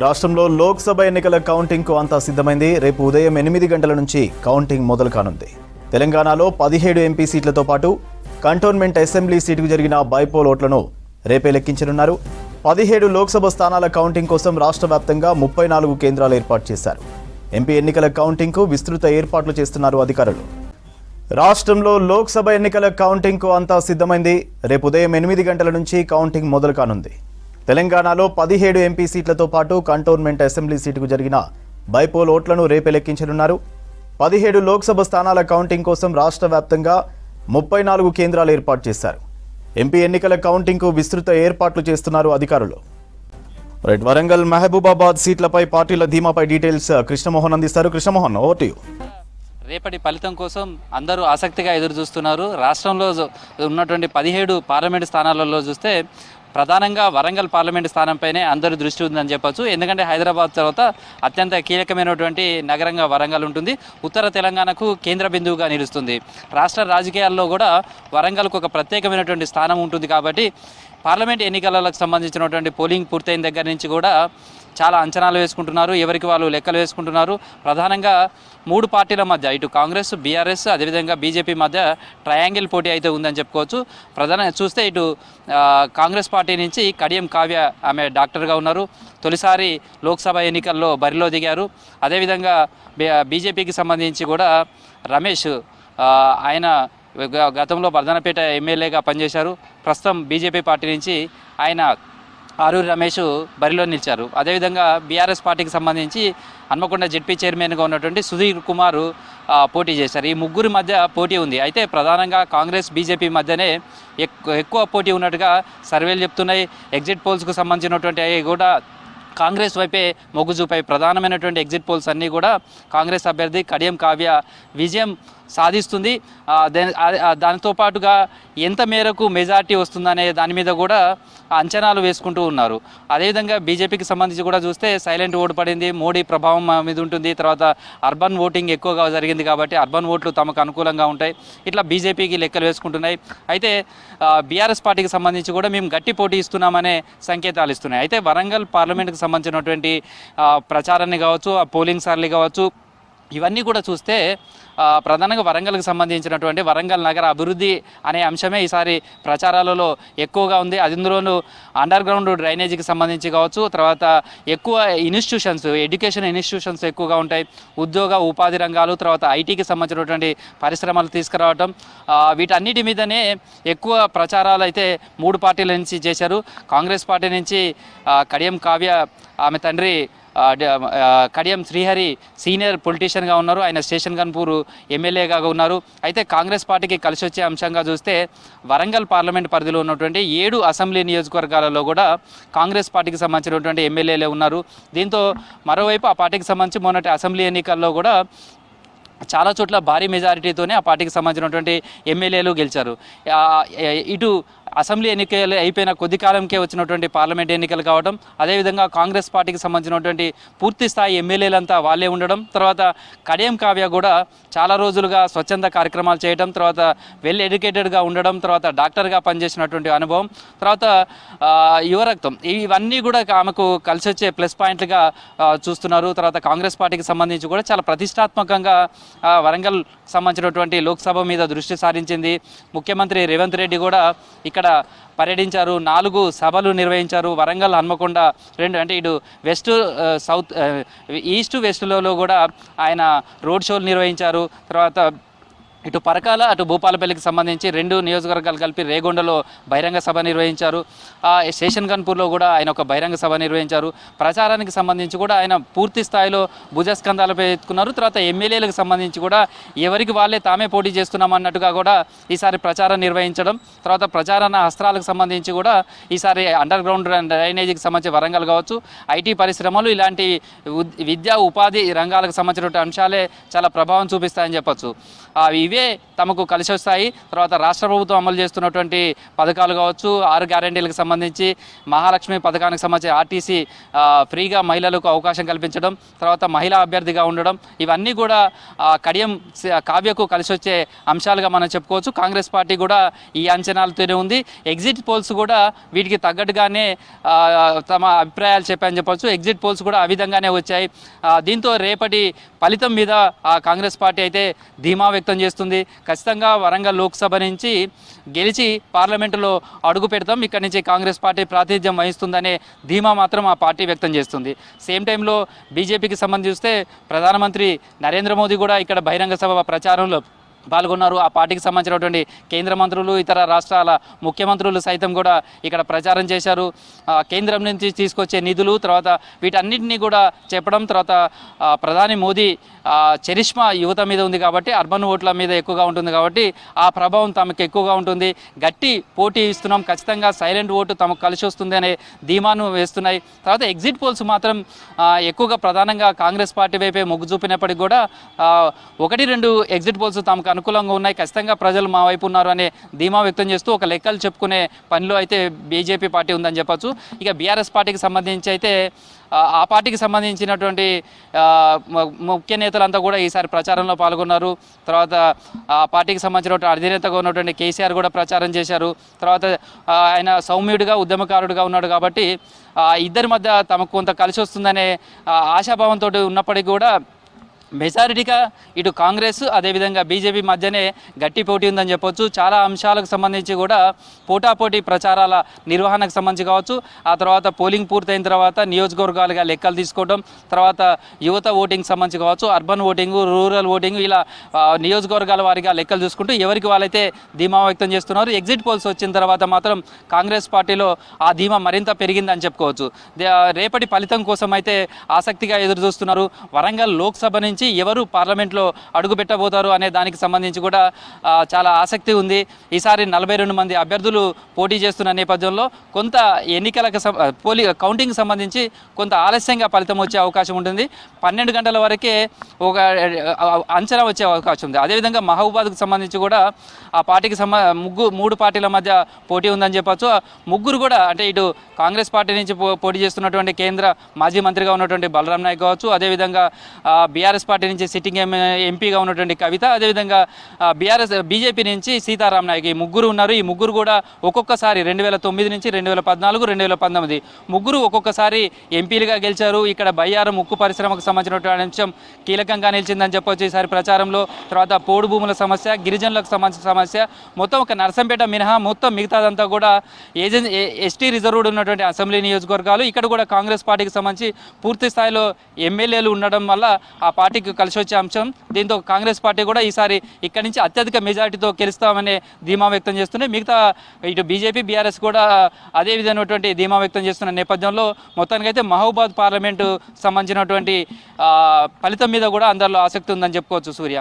రాష్ట్రంలో లోక్సభ ఎన్నికల కౌంటింగ్కు అంతా సిద్ధమైంది. రేపు ఉదయం 8 గంటల నుంచి కౌంటింగ్ మొదలు కానుంది. తెలంగాణలో 17 ఎంపీ సీట్లతో పాటు కంటోన్మెంట్ అసెంబ్లీ సీటుకు జరిగిన బైపోల్ ఓట్లను రేపే లెక్కించనున్నారు. 17 లోక్సభ స్థానాల కౌంటింగ్ కోసం రాష్ట్ర వ్యాప్తంగా 34 కేంద్రాలు ఏర్పాటు చేశారు. ఎంపీ ఎన్నికల కౌంటింగ్కు విస్తృత ఏర్పాట్లు చేస్తున్నారు అధికారులు. రాష్ట్రంలో లోక్సభ ఎన్నికల కౌంటింగ్కు అంతా సిద్ధమైంది. రేపు ఉదయం 8 గంటల నుంచి కౌంటింగ్ మొదలు కానుంది. తెలంగాణలో 17 ఎంపీ సీట్లతో పాటు కంటోన్మెంట్ అసెంబ్లీ సీటుకు జరిగిన బైపోల్ ఓట్లను రేపే లెక్కించనున్నారు. 17 లోక్సభ స్థానాల కౌంటింగ్ కోసం రాష్ట్ర వ్యాప్తంగా 34 కేంద్రాలు ఏర్పాటు చేశారు. ఎంపీ ఎన్నికల కౌంటింగ్కు విస్తృత ఏర్పాట్లు చేస్తున్నారు అధికారులు. వరంగల్, మహబూబాబాద్ సీట్లపై పార్టీల ధీమాపై డీటెయిల్స్ కృష్ణమోహన్ అందిస్తారు. Krishnamohan, over to you. రేపటి ఫలితం కోసం అందరూ ఆసక్తిగా ఎదురు చూస్తున్నారు. రాష్ట్రంలో ఉన్నటువంటి 17 పార్లమెంటు స్థానాలలో చూస్తే ప్రధానంగా వరంగల్ పార్లమెంటు స్థానంపైనే అందరూ దృష్టి ఉందని చెప్పొచ్చు. ఎందుకంటే హైదరాబాద్ తర్వాత అత్యంత కీలకమైనటువంటి నగరంగా వరంగల్ ఉంటుంది. ఉత్తర తెలంగాణకు కేంద్ర బిందువుగా నిలుస్తుంది. రాష్ట్ర రాజకీయాల్లో కూడా వరంగల్కు ఒక ప్రత్యేకమైనటువంటి స్థానం ఉంటుంది. కాబట్టి పార్లమెంట్ ఎన్నికలకు సంబంధించినటువంటి పోలింగ్ పూర్తయిన దగ్గర నుంచి కూడా చాలా అంచనాలు వేసుకుంటున్నారు. ఎవరికి వాళ్ళు లెక్కలు వేసుకుంటున్నారు. ప్రధానంగా 3 పార్టీల మధ్య ఇటు కాంగ్రెస్, బీఆర్ఎస్, అదేవిధంగా బీజేపీ మధ్య ట్రయాంగిల్ పోటీ అయితే ఉందని చెప్పుకోవచ్చు. చూస్తే ఇటు కాంగ్రెస్ పార్టీ నుంచి కడియం కావ్య, ఆమె డాక్టర్గా ఉన్నారు. తొలిసారి లోక్సభ ఎన్నికల్లో బరిలో దిగారు. అదేవిధంగా బీజేపీకి సంబంధించి కూడా రమేష్, ఆయన గతంలో బర్ధనపేట ఎమ్మెల్యేగా పనిచేశారు. ప్రస్తుతం బీజేపీ పార్టీ నుంచి ఆయన ఆరూరి రమేష్ బరిలో నిలిచారు. అదేవిధంగా బీఆర్ఎస్ పార్టీకి సంబంధించి హన్మకొండ జెడ్పీ చైర్మన్గా ఉన్నటువంటి సుధీర్ కుమార్ పోటీ చేశారు. ఈ ముగ్గురి మధ్య పోటీ ఉంది. అయితే ప్రధానంగా కాంగ్రెస్, బీజేపీ మధ్యనే ఎక్కువ పోటీ ఉన్నట్టుగా సర్వేలు చెప్తున్నాయి. ఎగ్జిట్ పోల్స్కు సంబంధించినటువంటి కూడా కాంగ్రెస్ వైపే మొగ్గు చూపాయి. ప్రధానమైనటువంటి ఎగ్జిట్ పోల్స్ అన్నీ కూడా కాంగ్రెస్ అభ్యర్థి కడియం కావ్య విజయం సాధిస్తుంది. దానితో పాటుగా ఎంత మేరకు మెజార్టీ వస్తుందనే దాని మీద కూడా అంచనాలు వేసుకుంటూ ఉన్నారు. అదేవిధంగా బీజేపీకి సంబంధించి కూడా చూస్తే సైలెంట్ ఓటు పడింది. మోడీ ప్రభావం మీద ఉంటుంది. తర్వాత అర్బన్ ఓటింగ్ ఎక్కువగా జరిగింది కాబట్టి అర్బన్ ఓట్లు తమకు అనుకూలంగా ఉంటాయి. ఇట్లా బీజేపీకి లెక్కలు వేసుకుంటున్నాయి. అయితే బీఆర్ఎస్ పార్టీకి సంబంధించి కూడా మేము గట్టి పోటీ ఇస్తున్నామనే సంకేతాలు ఇస్తున్నాయి. అయితే వరంగల్ పార్లమెంట్కి సంబంధించినటువంటి ప్రచారాన్ని కావచ్చు, ఆ పోలింగ్ సార్లు కావచ్చు, ఇవన్నీ కూడా చూస్తే ప్రధానంగా వరంగల్కి సంబంధించినటువంటి వరంగల్ నగర అభివృద్ధి అనే అంశమే ఈసారి ప్రచారాలలో ఎక్కువగా ఉంది. అందులోనూ అండర్ గ్రౌండ్ డ్రైనేజీకి సంబంధించి కావచ్చు, తర్వాత ఎక్కువ ఇన్స్టిట్యూషన్స్, ఎడ్యుకేషన్ ఇన్స్టిట్యూషన్స్ ఎక్కువగా ఉంటాయి. ఉద్యోగ ఉపాధి రంగాలు, తర్వాత ఐటీకి సంబంధించినటువంటి పరిశ్రమలు తీసుకురావటం, వీటన్నిటి మీదనే ఎక్కువ ప్రచారాలు అయితే 3 పార్టీల నుంచి చేశారు. కాంగ్రెస్ పార్టీ నుంచి కడియం కావ్య, ఆమె తండ్రి కడియం శ్రీహరి సీనియర్ పొలిటీషియన్గా ఉన్నారు. ఆయన స్టేషన్ గన్పూర్ ఎమ్మెల్యేగా ఉన్నారు. అయితే కాంగ్రెస్ పార్టీకి కలిసి వచ్చే అంశంగా చూస్తే వరంగల్ పార్లమెంట్ పరిధిలో ఉన్నటువంటి 7 అసెంబ్లీ నియోజకవర్గాలలో కూడా కాంగ్రెస్ పార్టీకి సంబంధించినటువంటి ఎమ్మెల్యేలే ఉన్నారు. దీంతో మరోవైపు ఆ పార్టీకి సంబంధించి మొన్నటి అసెంబ్లీ ఎన్నికల్లో కూడా చాలా చోట్ల భారీ మెజారిటీతోనే ఆ పార్టీకి సంబంధించినటువంటి ఎమ్మెల్యేలు గెలిచారు. ఇటు అసెంబ్లీ ఎన్నికలు అయిపోయిన కొద్ది కాలంకే వచ్చినటువంటి పార్లమెంట్ ఎన్నికలు కావడం, అదేవిధంగా కాంగ్రెస్ పార్టీకి సంబంధించినటువంటి పూర్తి స్థాయి ఎమ్మెల్యేలంతా వాళ్ళే ఉండడం, తర్వాత కడియం కావ్య కూడా చాలా రోజులుగా స్వచ్ఛంద కార్యక్రమాలు చేయడం, తర్వాత వెల్ ఎడ్యుకేటెడ్గా ఉండడం, తర్వాత డాక్టర్గా పనిచేసినటువంటి అనుభవం, తర్వాత యువరక్తం, ఇవన్నీ కూడా ఆమెకు కలిసి వచ్చే ప్లస్ పాయింట్లుగా చూస్తున్నారు. తర్వాత కాంగ్రెస్ పార్టీకి సంబంధించి కూడా చాలా ప్రతిష్టాత్మకంగా వరంగల్ సంబంధించినటువంటి లోక్సభ మీద దృష్టి సారించింది. ముఖ్యమంత్రి రేవంత్ రెడ్డి కూడా ఇక్కడ పర్యటించారు. 4 సభలు నిర్వహించారు. వరంగల్, హన్మకొండ 2, అంటే ఇటు వెస్ట్, సౌత్, ఈస్ట్, వెస్ట్లో కూడా ఆయన రోడ్ షోలు నిర్వహించారు. తర్వాత ఇటు పరకాల, అటు భూపాలపల్లికి సంబంధించి 2 నియోజకవర్గాలు కలిపి రేగొండలో బహిరంగ సభ నిర్వహించారు. స్టేషన్ గన్పూర్లో కూడా ఆయన ఒక బహిరంగ సభ నిర్వహించారు. ప్రచారానికి సంబంధించి కూడా ఆయన పూర్తి స్థాయిలో భుజస్కంధాలపై ఎత్తుకున్నారు. తర్వాత ఎమ్మెల్యేలకు సంబంధించి కూడా ఎవరికి వాళ్ళే తామే పోటీ చేస్తున్నామన్నట్టుగా కూడా ఈసారి ప్రచారం నిర్వహించడం, తర్వాత ప్రచారణ అస్త్రాలకు సంబంధించి కూడా ఈసారి అండర్ గ్రౌండ్ డ్రైనేజీకి సంబంధించి వరంగల్ కావచ్చు, ఐటీ పరిశ్రమలు, ఇలాంటి విద్యా ఉపాధి రంగాలకు సంబంధించినటువంటి అంశాలే చాలా ప్రభావం చూపిస్తాయని చెప్పచ్చు. ఇవే ఇవే తమకు కలిసి వస్తాయి. తర్వాత రాష్ట్ర ప్రభుత్వం అమలు చేస్తున్నటువంటి పథకాలు కావచ్చు, 6 గ్యారెంటీలకు సంబంధించి, మహాలక్ష్మి పథకానికి సంబంధించి ఆర్టీసీ ఫ్రీగా మహిళలకు అవకాశం కల్పించడం, తర్వాత మహిళా అభ్యర్థిగా ఉండడం, ఇవన్నీ కూడా కడియం కావ్యకు కలిసి వచ్చే అంశాలుగా మనం చెప్పుకోవచ్చు. కాంగ్రెస్ పార్టీ కూడా ఈ అంచనాలతోనే ఉంది. ఎగ్జిట్ పోల్స్ కూడా వీటికి తగ్గట్టుగానే తమ అభిప్రాయాలు చెప్పాయని చెప్పవచ్చు. ఎగ్జిట్ పోల్స్ కూడా ఆ విధంగానే వచ్చాయి. దీంతో రేపటి ఫలితం మీద కాంగ్రెస్ పార్టీ అయితే ధీమా వ్యక్తం చేస్తుంది. ఖచ్చితంగా వరంగల్ లోక్సభ నుంచి గెలిచి పార్లమెంటులో అడుగు పెడతాం, ఇక్కడి నుంచి కాంగ్రెస్ పార్టీ ప్రాతినిధ్యం వహిస్తుందనే ధీమా మాత్రం ఆ పార్టీ వ్యక్తం చేస్తుంది. సేమ్ టైంలో బీజేపీకి సంబంధిస్తే ప్రధానమంత్రి నరేంద్ర మోదీ కూడా ఇక్కడ బహిరంగ సభ ప్రచారంలో పాల్గొన్నారు. ఆ పార్టీకి సంబంధించినటువంటి కేంద్ర మంత్రులు, ఇతర రాష్ట్రాల ముఖ్యమంత్రులు సైతం కూడా ఇక్కడ ప్రచారం చేశారు. కేంద్రం నుంచి తీసుకొచ్చే నిధులు, తర్వాత వీటన్నిటినీ కూడా చెప్పడం, తర్వాత ప్రధాని మోదీ చరిష్మా యువత మీద ఉంది కాబట్టి, అర్బన్ ఓట్ల మీద ఎక్కువగా ఉంటుంది కాబట్టి ఆ ప్రభావం తమకు ఎక్కువగా ఉంటుంది. గట్టి పోటీ ఇస్తున్నాం, ఖచ్చితంగా సైలెంట్ ఓటు తమకు కలిసి వస్తుంది అనే ధీమాను వేస్తున్నాయి. తర్వాత ఎగ్జిట్ పోల్స్ మాత్రం ఎక్కువగా ప్రధానంగా కాంగ్రెస్ పార్టీ వైపే మొగ్గు చూపినప్పటికీ కూడా 1-2 ఎగ్జిట్ పోల్స్ తమకు అనుకూలంగా ఉన్నాయి. ఖచ్చితంగా ప్రజలు మా వైపు ఉన్నారు అనే ధీమా వ్యక్తం చేస్తూ ఒక లెక్కలు చెప్పుకునే పనిలో అయితే బీజేపీ పార్టీ ఉందని చెప్పచ్చు. ఇక బీఆర్ఎస్ పార్టీకి సంబంధించి అయితే ఆ పార్టీకి సంబంధించినటువంటి ముఖ్య నేతలంతా కూడా ఈసారి ప్రచారంలో పాల్గొన్నారు. తర్వాత ఆ పార్టీకి సంబంధించిన అధినేతగా ఉన్నటువంటి కేసీఆర్ కూడా ప్రచారం చేశారు. తర్వాత ఆయన సౌమ్యుడిగా, ఉద్యమకారుడిగా ఉన్నాడు కాబట్టి ఇద్దరి మధ్య తమకు కొంత కలిసి వస్తుందనే ఆశాభావంతో ఉన్నప్పటికీ కూడా మెజారిటీగా ఇటు కాంగ్రెస్ అదేవిధంగా బీజేపీ మధ్యనే గట్టి పోటీ ఉందని చెప్పొచ్చు. చాలా అంశాలకు సంబంధించి కూడా పోటాపోటీ ప్రచారాల నిర్వహణకు సంబంధించి కావచ్చు, ఆ తర్వాత పోలింగ్ పూర్తయిన తర్వాత నియోజకవర్గాలుగా లెక్కలు తీసుకోవడం, తర్వాత యువత ఓటింగ్ సంబంధించి కావచ్చు, అర్బన్ ఓటింగు, రూరల్ ఓటింగు, ఇలా నియోజకవర్గాల వారిగా లెక్కలు చూసుకుంటూ ఎవరికి వాళ్ళైతే ధీమా వ్యక్తం చేస్తున్నారు. ఎగ్జిట్ పోల్స్ వచ్చిన తర్వాత మాత్రం కాంగ్రెస్ పార్టీలో ఆ ధీమా మరింత పెరిగిందని చెప్పుకోవచ్చు. రేపటి ఫలితం కోసం అయితే ఆసక్తిగా ఎదురు చూస్తున్నారు. వరంగల్ లోక్సభ నుంచి ఎవరు పార్లమెంట్లో అడుగు పెట్టబోతారు అనే దానికి సంబంధించి కూడా చాలా ఆసక్తి ఉంది. ఈసారి 42 మంది అభ్యర్థులు పోటీ చేస్తున్న నేపథ్యంలో కొంత ఎన్నికలకు కౌంటింగ్ సంబంధించి కొంత ఆలస్యంగా ఫలితం వచ్చే అవకాశం ఉంటుంది. 12 గంటల వరకే ఒక అంచనా వచ్చే అవకాశం ఉంది. అదేవిధంగా మహబూబాద్కు సంబంధించి కూడా ఆ పార్టీకి 3 పార్టీల మధ్య పోటీ ఉందని చెప్పచ్చు. ముగ్గురు కూడా అంటే ఇటు కాంగ్రెస్ పార్టీ నుంచి పోటీ చేస్తున్నటువంటి కేంద్ర మాజీ మంత్రిగా ఉన్నటువంటి బలరాం నాయక్ కావచ్చు, అదేవిధంగా బీఆర్ఎస్ పార్టీ నుంచి సిట్టింగ్ ఎంపీగా ఉన్నటువంటి కవిత, అదేవిధంగా బీజేపీ నుంచి సీతారాం నాయక్, ఈ ముగ్గురు ఉన్నారు. ఈ ముగ్గురు కూడా ఒక్కొక్కసారి 2009 నుంచి 2014, 2019 ముగ్గురు ఒక్కొక్కసారి ఎంపీలుగా గెలిచారు. ఇక్కడ బయ్యారం ఉక్కు పరిశ్రమకు సంబంధించినటువంటి అంశం కీలకంగా నిలిచిందని చెప్పొచ్చు ఈసారి ప్రచారంలో. తర్వాత పోడు భూముల సమస్య, గిరిజనులకు సంబంధించిన సమస్య, మొత్తం ఒక నర్సంపేట మినహా మొత్తం మిగతాదంతా కూడా ఎస్టీ రిజర్వ్డ్ ఉన్నటువంటి అసెంబ్లీ నియోజకవర్గాలు. ఇక్కడ కూడా కాంగ్రెస్ పార్టీకి సంబంధించి పూర్తి స్థాయిలో ఎమ్మెల్యేలు ఉండడం వల్ల ఆ పార్టీకి కలిసి వచ్చే అంశం. దీంతో కాంగ్రెస్ పార్టీ కూడా ఈసారి ఇక్కడి నుంచి అత్యధిక మెజారిటీతో గెలుస్తామనే ధీమా వ్యక్తం చేస్తున్నాయి. మిగతా ఇటు బీజేపీ, బీఆర్ఎస్ కూడా అదే విధమైనటువంటి ధీమా వ్యక్తం చేస్తున్న నేపథ్యంలో మొత్తానికైతే మహబూబాద్ పార్లమెంటు సంబంధించినటువంటి ఫలితం మీద కూడా అందరిలో ఆసక్తి ఉందని చెప్పుకోవచ్చు. సూర్య.